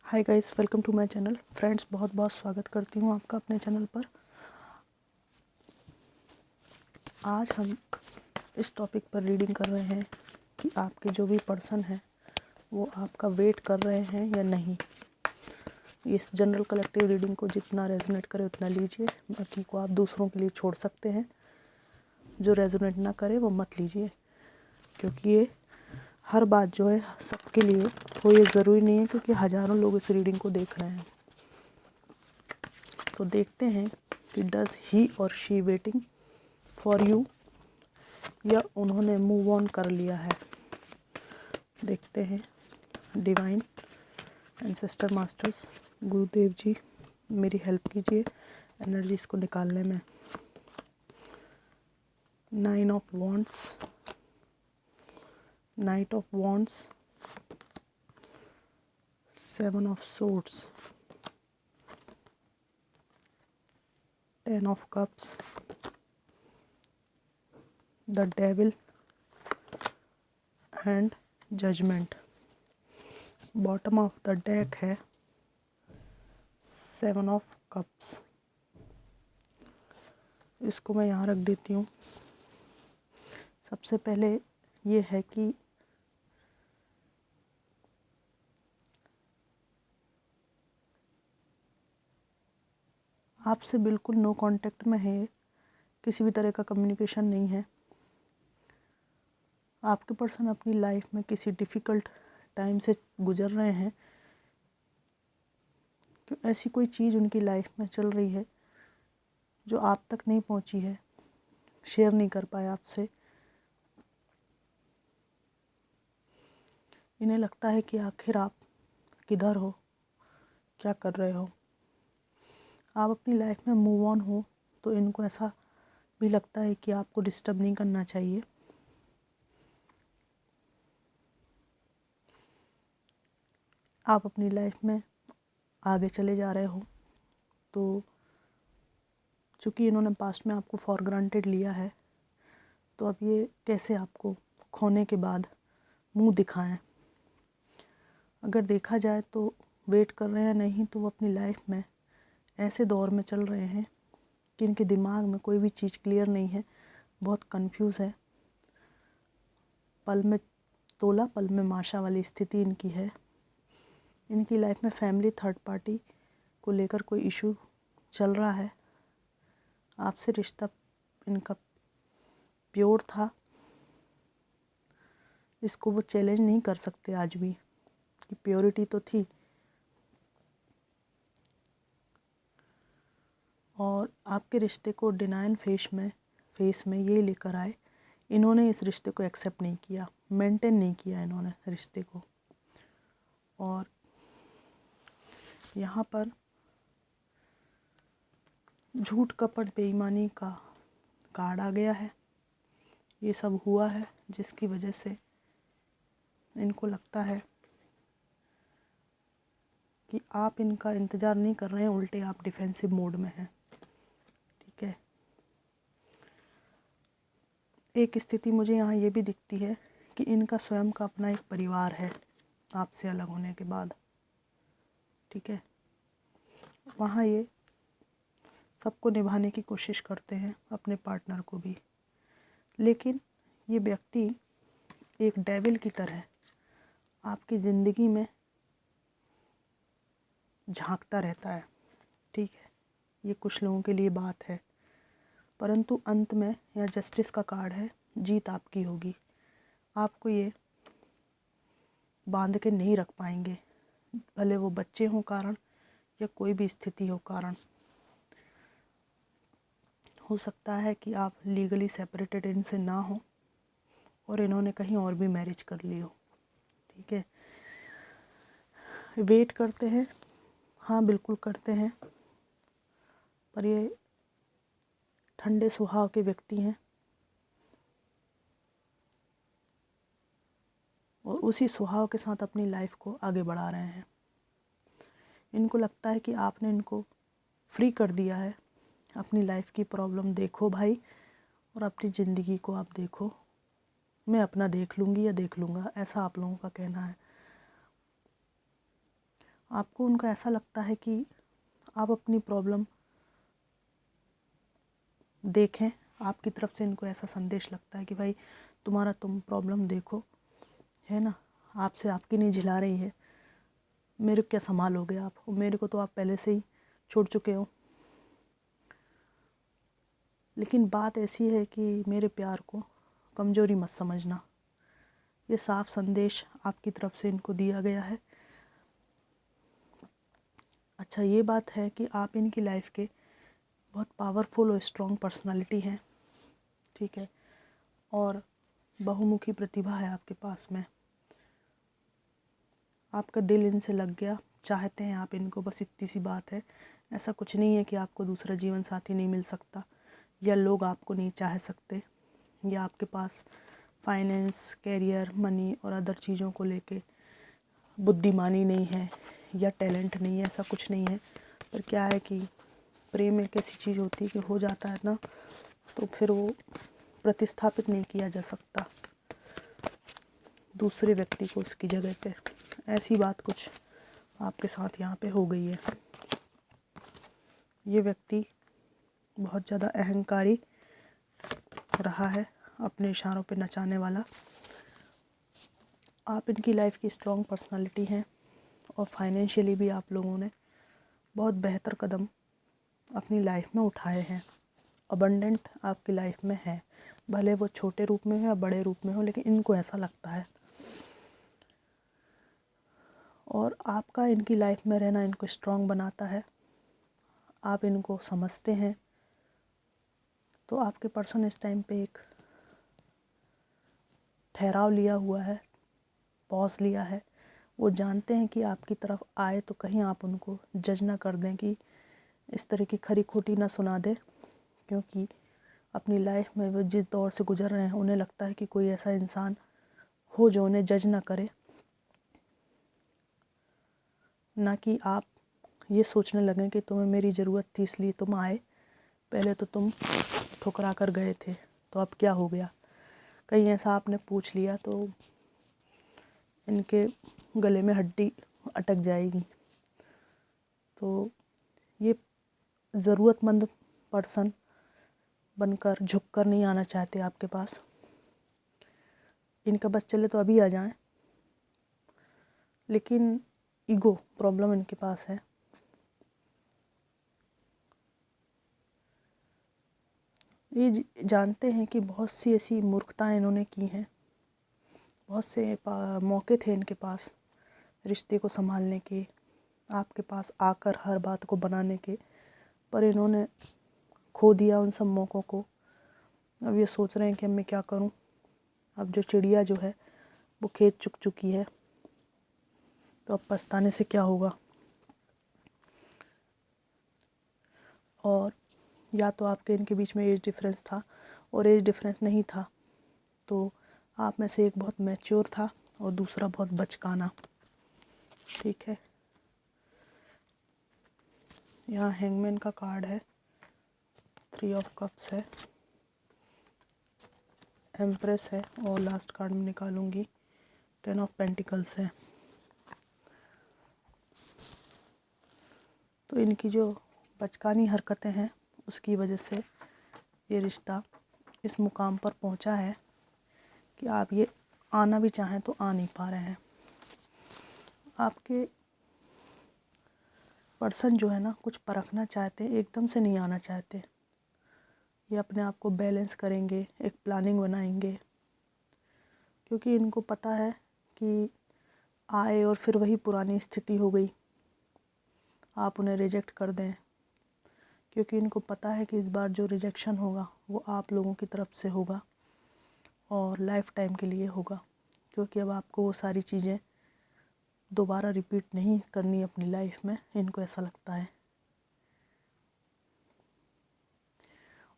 Hi guys, welcome to my channel. Friends, बहुत बहुत स्वागत करती हूँ आपका अपने चैनल पर। आज हम इस टॉपिक पर रीडिंग कर रहे हैं कि आपके जो भी पर्सन है वो आपका वेट कर रहे हैं या नहीं। इस जनरल कलेक्टिव रीडिंग को जितना रेजोनेट करे उतना लीजिए, बाकी को आप दूसरों के लिए छोड़ सकते हैं। जो रेजोनेट ना करे वो मत लीजिए, क्योंकि ये हर बात जो है सबके लिए हो ये ज़रूरी नहीं है, क्योंकि हज़ारों लोग इस रीडिंग को देख रहे हैं। तो देखते हैं कि डज ही और शी वेटिंग फॉर यू, या उन्होंने मूव ऑन कर लिया है। देखते हैं। डिवाइन एंसेस्टर मास्टर्स, गुरुदेव जी मेरी हेल्प कीजिए एनर्जीज को निकालने में। 9 of wands, knight of wands, 7 of swords, 10 of cups, the devil and judgement. Bottom of the deck है 7 ऑफ कप्स। इसको मैं यहाँ रख देती हूँ। सबसे पहले ये है कि आपसे बिल्कुल नो कांटेक्ट में है, किसी भी तरह का कम्युनिकेशन नहीं है। आपके पर्सन अपनी लाइफ में किसी डिफ़िकल्ट टाइम से गुजर रहे हैं, कि ऐसी कोई चीज़ उनकी लाइफ में चल रही है जो आप तक नहीं पहुंची है, शेयर नहीं कर पाए आपसे। इन्हें लगता है कि आखिर आप किधर हो, क्या कर रहे हो। आप अपनी लाइफ में मूव ऑन हो तो इनको ऐसा भी लगता है कि आपको डिस्टर्ब नहीं करना चाहिए। आप अपनी लाइफ में आगे चले जा रहे हो, तो चूँकि इन्होंने पास्ट में आपको फॉर ग्रांटेड लिया है, तो अब ये कैसे आपको खोने के बाद मुंह दिखाएं। अगर देखा जाए तो वेट कर रहे हैं नहीं, तो वो अपनी लाइफ में ऐसे दौर में चल रहे हैं कि इनके दिमाग में कोई भी चीज़ क्लियर नहीं है, बहुत कंफ्यूज है। पल में तोला पल में माशा वाली स्थिति इनकी है। इनकी लाइफ में फैमिली थर्ड पार्टी को लेकर कोई इशू चल रहा है। आपसे रिश्ता इनका प्योर था, इसको वो चैलेंज नहीं कर सकते आज भी कि प्योरिटी तो थी। और आपके रिश्ते को डिनाइल फेस में ये लेकर आए, इन्होंने इस रिश्ते को एक्सेप्ट नहीं किया, मेंटेन नहीं किया इन्होंने रिश्ते को। और यहाँ पर झूठ कपट बेईमानी का कार्ड आ गया है। ये सब हुआ है जिसकी वजह से इनको लगता है कि आप इनका इंतज़ार नहीं कर रहे हैं, उल्टे आप डिफेंसिव मोड में हैं। ठीक है। एक स्थिति मुझे यहाँ ये भी दिखती है कि इनका स्वयं का अपना एक परिवार है आपसे अलग होने के बाद। ठीक है। वहाँ ये सबको निभाने की कोशिश करते हैं, अपने पार्टनर को भी। लेकिन ये व्यक्ति एक डेविल की तरह आपकी ज़िंदगी में झांकता रहता है। ठीक है। ये कुछ लोगों के लिए बात है, परंतु अंत में यह जस्टिस का कार्ड है, जीत आपकी होगी। आपको ये बांध के नहीं रख पाएंगे, भले वो बच्चे हों कारण या कोई भी स्थिति हो कारण। हो सकता है कि आप लीगली सेपरेटेड इनसे ना हो और इन्होंने कहीं और भी मैरिज कर ली हो। ठीक है। वेट करते हैं, हाँ बिल्कुल करते हैं, पर ये ठंडे स्वभाव के व्यक्ति हैं और उसी स्वभाव के साथ अपनी लाइफ को आगे बढ़ा रहे हैं। इनको लगता है कि आपने इनको फ्री कर दिया है। अपनी लाइफ की प्रॉब्लम देखो भाई, और अपनी ज़िंदगी को आप देखो, मैं अपना देख लूँगी या देख लूँगा, ऐसा आप लोगों का कहना है। आपको उनका ऐसा लगता है कि आप अपनी प्रॉब्लम देखें, आपकी तरफ से इनको ऐसा संदेश लगता है कि भाई तुम प्रॉब्लम देखो, है ना, आपसे आपकी नहीं झिला रही है, मेरे को क्या संभालोगे आप, मेरे को तो आप पहले से ही छोड़ चुके हो। लेकिन बात ऐसी है कि मेरे प्यार को कमज़ोरी मत समझना, ये साफ संदेश आपकी तरफ से इनको दिया गया है। अच्छा, ये बात है कि आप इनकी लाइफ के बहुत पावरफुल और स्ट्रॉन्ग पर्सनालिटी हैं, ठीक है, और बहुमुखी प्रतिभा है आपके पास में। आपका दिल इनसे लग गया, चाहते हैं आप इनको, बस इतनी सी बात है। ऐसा कुछ नहीं है कि आपको दूसरा जीवन साथी नहीं मिल सकता या लोग आपको नहीं चाह सकते, या आपके पास फाइनेंस, कैरियर, मनी और अदर चीज़ों को लेके बुद्धिमानी नहीं है या टैलेंट नहीं है, ऐसा कुछ नहीं है। पर क्या है कि प्रेम एक ऐसी चीज़ होती है कि हो जाता है ना, तो फिर वो प्रतिस्थापित नहीं किया जा सकता दूसरे व्यक्ति को उसकी जगह पे। ऐसी बात कुछ आपके साथ यहाँ पे हो गई है। ये व्यक्ति बहुत ज़्यादा अहंकारी रहा है, अपने इशारों पे नचाने वाला। आप इनकी लाइफ की स्ट्रॉन्ग पर्सनालिटी हैं और फाइनेंशियली भी आप लोगों ने बहुत बेहतर कदम अपनी लाइफ में उठाए हैं। अबंडेंट आपकी लाइफ में है, भले वो छोटे रूप में हो या बड़े रूप में हो, लेकिन इनको ऐसा लगता है। और आपका इनकी लाइफ में रहना इनको स्ट्रॉन्ग बनाता है, आप इनको समझते हैं। तो आपके पर्सन इस टाइम पे एक ठहराव लिया हुआ है, पॉज लिया है। वो जानते हैं कि आपकी तरफ आए तो कहीं आप उनको जज ना कर दें, कि इस तरह की खरी खोटी ना सुना दें, क्योंकि अपनी लाइफ में वो जिस दौर से गुजर रहे हैं उन्हें लगता है कि कोई ऐसा इंसान हो जो उन्हें जज ना करे, ना कि आप ये सोचने लगें कि तुम्हें मेरी ज़रूरत थी इसलिए तुम आए, पहले तो तुम ठुकरा कर गए थे तो अब क्या हो गया। कहीं ऐसा आपने पूछ लिया तो इनके गले में हड्डी अटक जाएगी। तो ये ज़रूरतमंद पर्सन बनकर झुककर नहीं आना चाहते आपके पास। इनका बस चले तो अभी आ जाएं, लेकिन ईगो प्रॉब्लम इनके पास है। ये जानते हैं कि बहुत सी ऐसी मूर्खताएं इन्होंने की हैं, बहुत से मौके थे इनके पास रिश्ते को संभालने के, आपके पास आकर हर बात को बनाने के, पर इन्होंने खो दिया उन सब मौक़ों को। अब ये सोच रहे हैं कि अब मैं क्या करूं, अब जो चिड़िया जो है वो खेत चुग चुकी है, तो अब पछताने से क्या होगा। और या तो आपके इनके बीच में एज डिफरेंस था, और एज डिफरेंस नहीं था तो आप में से एक बहुत मैच्योर था और दूसरा बहुत बचकाना, ठीक है। यहाँ हैंगमैन का कार्ड है, 3 ऑफ कप्स है, एम्प्रेस है, और लास्ट कार्ड में निकालूंगी 10 ऑफ पेंटिकल्स है। तो इनकी जो बचकानी हरकतें हैं उसकी वजह से ये रिश्ता इस मुकाम पर पहुंचा है कि आप ये आना भी चाहें तो आ नहीं पा रहे हैं। आपके पर्सन जो है ना, कुछ परखना चाहते हैं, एकदम से नहीं आना चाहते। ये अपने आप को बैलेंस करेंगे, एक प्लानिंग बनाएंगे, क्योंकि इनको पता है कि आए और फिर वही पुरानी स्थिति हो गई, आप उन्हें रिजेक्ट कर दें, क्योंकि इनको पता है कि इस बार जो रिजेक्शन होगा वो आप लोगों की तरफ से होगा और लाइफ टाइम के लिए होगा, क्योंकि अब आपको वो सारी चीज़ें दोबारा रिपीट नहीं करनी अपनी लाइफ में, इनको ऐसा लगता है।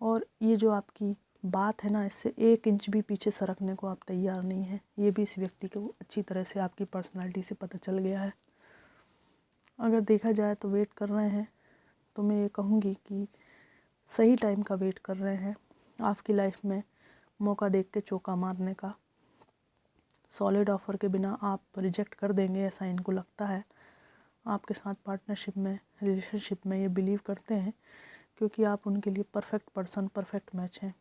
और ये जो आपकी बात है ना, इससे 1 इंच भी पीछे सरकने को आप तैयार नहीं हैं। ये भी इस व्यक्ति को अच्छी तरह से आपकी पर्सनालिटी से पता चल गया है। अगर देखा जाए तो वेट कर रहे हैं, तो मैं ये कहूँगी कि सही टाइम का वेट कर रहे हैं। आपकी लाइफ में मौका देख के चौका मारने का, सॉलिड ऑफ़र के बिना आप रिजेक्ट कर देंगे ऐसा इनको लगता है। आपके साथ पार्टनरशिप में, रिलेशनशिप में ये बिलीव करते हैं, क्योंकि आप उनके लिए परफेक्ट पर्सन, परफेक्ट मैच हैं।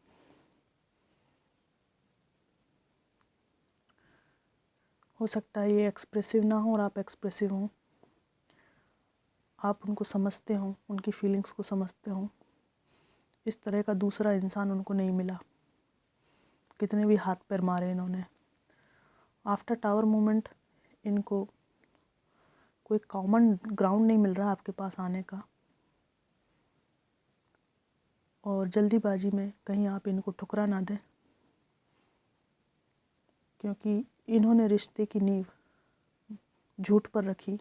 हो सकता है ये एक्सप्रेसिव ना हो और आप एक्सप्रेसिव हों, आप उनको समझते हो, उनकी फीलिंग्स को समझते हो। इस तरह का दूसरा इंसान उनको नहीं मिला, कितने भी हाथ पैर मारे इन्होंने। आफ्टर टावर मोमेंट इनको कोई कॉमन ग्राउंड नहीं मिल रहा आपके पास आने का, और जल्दीबाजी में कहीं आप इनको ठुकरा ना दें, क्योंकि इन्होंने रिश्ते की नींव झूठ पर रखी।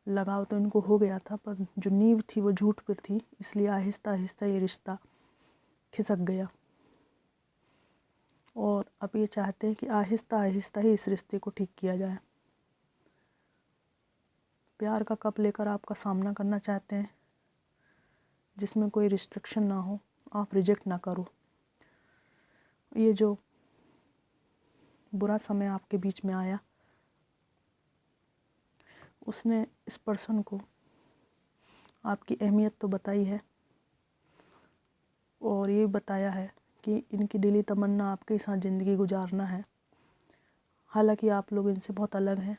लगाव तो इनको हो गया था, पर जो नींव थी वो झूठ पर थी, इसलिए आहिस्ता आहिस्ता ये रिश्ता खिसक गया। और अब ये चाहते हैं कि आहिस्ता आहिस्ता ही इस रिश्ते को ठीक किया जाए। प्यार का कप लेकर आपका सामना करना चाहते हैं, जिसमें कोई रिस्ट्रिक्शन ना हो, आप रिजेक्ट ना करो। ये जो बुरा समय आपके बीच में आया, उसने इस पर्सन को आपकी अहमियत तो बताई है, और ये बताया है कि इनकी दिली तमन्ना आपके साथ ज़िंदगी गुजारना है। हालांकि आप लोग इनसे बहुत अलग हैं।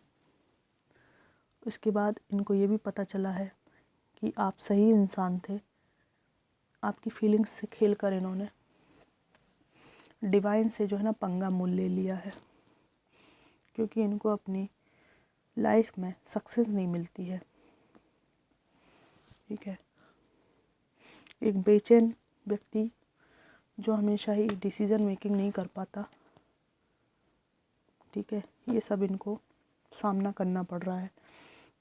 इसके बाद इनको ये भी पता चला है कि आप सही इंसान थे। आपकी फीलिंग्स से खेल कर इन्होंने डिवाइन से जो है ना पंगा मोल ले लिया है, क्योंकि इनको अपनी लाइफ में सक्सेस नहीं मिलती है। ठीक है, एक बेचैन व्यक्ति जो हमेशा ही डिसीज़न मेकिंग नहीं कर पाता, ठीक है, ये सब इनको सामना करना पड़ रहा है।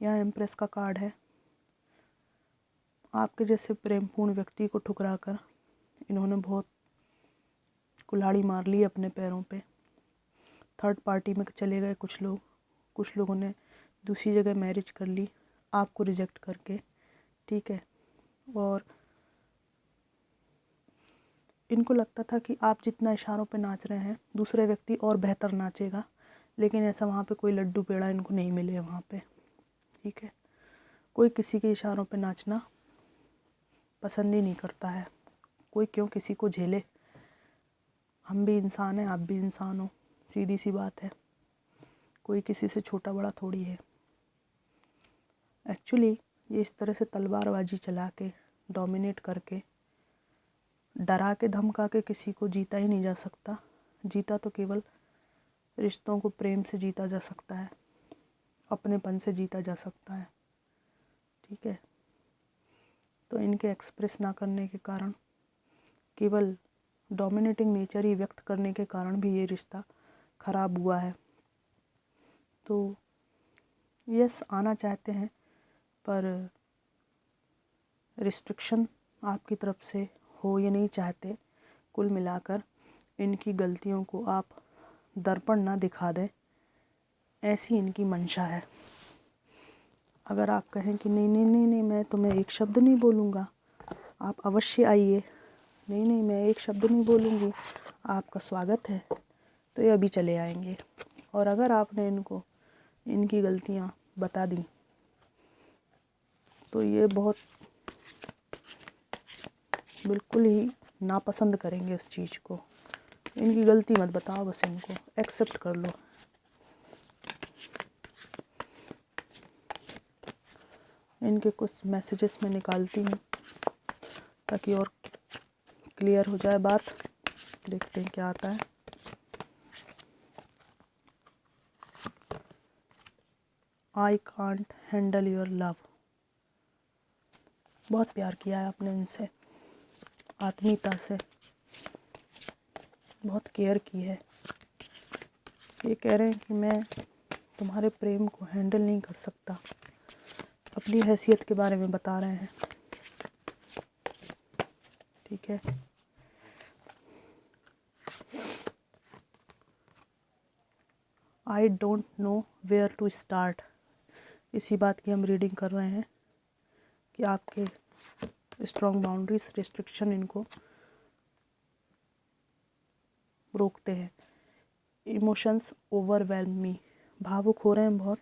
यहाँ एम्प्रेस का कार्ड है। आपके जैसे प्रेमपूर्ण व्यक्ति को ठुकरा कर इन्होंने बहुत कुल्हाड़ी मार ली अपने पैरों पे। थर्ड पार्टी में चले गए कुछ लोग, कुछ लोगों ने दूसरी जगह मैरिज कर ली आपको रिजेक्ट करके। ठीक है, और इनको लगता था कि आप जितना इशारों पे नाच रहे हैं दूसरे व्यक्ति और बेहतर नाचेगा, लेकिन ऐसा वहाँ पे कोई लड्डू पेड़ा इनको नहीं मिले वहाँ पे। ठीक है, कोई किसी के इशारों पे नाचना पसंद ही नहीं करता है। कोई क्यों किसी को झेले, हम भी इंसान हैं, आप भी इंसान हो, सीधी सी बात है। कोई किसी से छोटा बड़ा थोड़ी है। एक्चुअली ये इस तरह से तलवारबाजी चला के, डोमिनेट करके, डरा के धमका के किसी को जीता ही नहीं जा सकता। जीता तो केवल रिश्तों को प्रेम से जीता जा सकता है, अपनेपन से जीता जा सकता है। ठीक है, तो इनके एक्सप्रेस ना करने के कारण, केवल डोमिनेटिंग नेचर ही व्यक्त करने के कारण भी ये रिश्ता ख़राब हुआ है। तो यस, आना चाहते हैं, पर रिस्ट्रिक्शन आपकी तरफ से हो ये नहीं चाहते। कुल मिलाकर इनकी गलतियों को आप दर्पण ना दिखा दें, ऐसी इनकी मंशा है। अगर आप कहें कि नहीं नहीं नहीं नहीं, मैं तुम्हें एक शब्द नहीं बोलूँगा, आप अवश्य आइए, नहीं नहीं मैं एक शब्द नहीं बोलूँगी, आपका स्वागत है, तो ये अभी चले आएंगे। और अगर आपने इनको इनकी गलतियाँ बता दी तो ये बहुत बिल्कुल ही नापसंद करेंगे इस चीज़ को। इनकी गलती मत बताओ, बस इनको एक्सेप्ट कर लो। इनके कुछ मैसेजेस में निकालती हूँ ताकि और क्लियर हो जाए बात। देखते हैं क्या आता है। I can't handle your love. बहुत प्यार किया है आपने इनसे, आत्मीयता से बहुत केयर की है। ये कह रहे हैं कि मैं तुम्हारे प्रेम को हैंडल नहीं कर सकता। अपनी हैसियत के बारे में बता रहे हैं। ठीक है, I don't know where to start. इसी बात की हम रीडिंग कर रहे हैं कि आपके स्ट्रॉन्ग बाउंड्रीज, रिस्ट्रिक्शन इनको रोकते हैं। इमोशंस ओवरवेल्म मी। भावुक हो रहे हैं बहुत,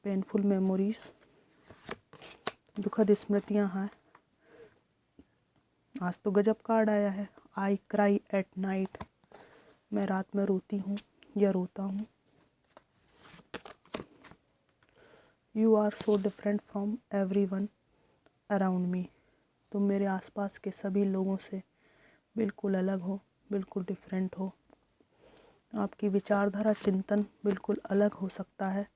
पेनफुल मेमोरीज, दुखद स्मृतियाँ हैं। आज तो गजब कार्ड आया है, आई क्राई एट नाइट, मैं रात में रोती हूँ या रोता हूँ। You are so different from everyone around me, तुम मेरे आसपास के सभी लोगों से बिल्कुल अलग हो, बिल्कुल डिफरेंट हो। आपकी विचारधारा, चिंतन बिल्कुल अलग हो सकता है,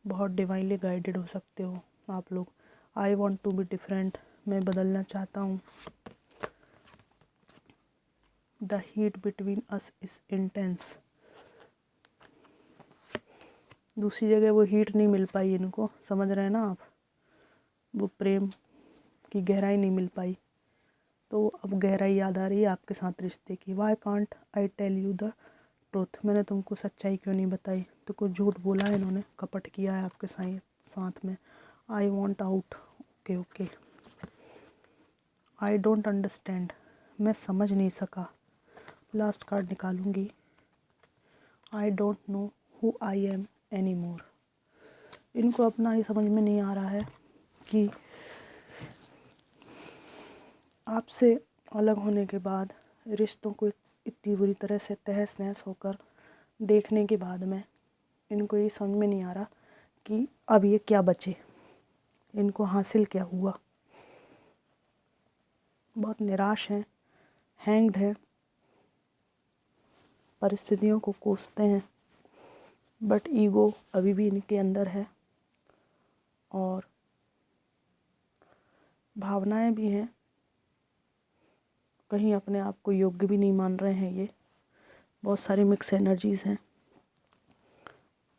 बहुत डिवाइनली गाइडेड हो सकते हो आप लोग। I want to be different, मैं बदलना चाहता हूँ। The heat between us is intense, दूसरी जगह वो हीट नहीं मिल पाई इनको, समझ रहे हैं ना आप, वो प्रेम की गहराई नहीं मिल पाई, तो अब गहराई याद आ रही है आपके साथ रिश्ते की। Why can't I tell you the truth, मैंने तुमको सच्चाई क्यों नहीं बताई, तो कुछ झूठ बोला है इन्होंने, कपट किया है आपके साथ में। I want out, okay okay. I don't understand, मैं समझ नहीं सका, लास्ट कार्ड निकालूंगी। I don't know who I am anymore, इनको अपना ही समझ में नहीं आ रहा है कि आपसे अलग होने के बाद, रिश्तों को इतनी बुरी तरह से तहस नहस होकर देखने के बाद में इनको ये समझ में नहीं आ रहा कि अब ये क्या बचे, इनको हासिल क्या हुआ। बहुत निराश हैं, हैंग्ड है, परिस्थितियों को कोसते हैं, बट ईगो अभी भी इनके अंदर है और भावनाएं भी हैं, कहीं अपने आप को योग्य भी नहीं मान रहे हैं। ये बहुत सारी मिक्स एनर्जीज़ हैं।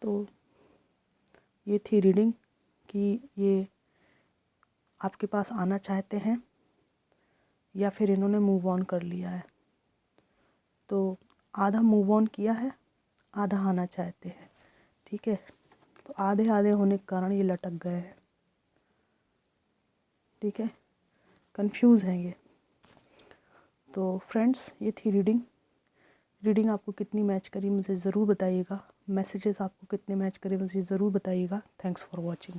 तो ये थी रीडिंग कि ये आपके पास आना चाहते हैं या फिर इन्होंने मूव ऑन कर लिया है। तो आधा मूव ऑन किया है, आधा आना चाहते हैं, ठीक है। तो आधे आधे होने के कारण ये लटक गए हैं, ठीक है, कंफ्यूज हैं ये। तो फ्रेंड्स, ये थी रीडिंग आपको कितनी मैच करी मुझे ज़रूर बताइएगा, मैसेजेस आपको कितने मैच करे मुझे ज़रूर बताइएगा। Thanks for watching.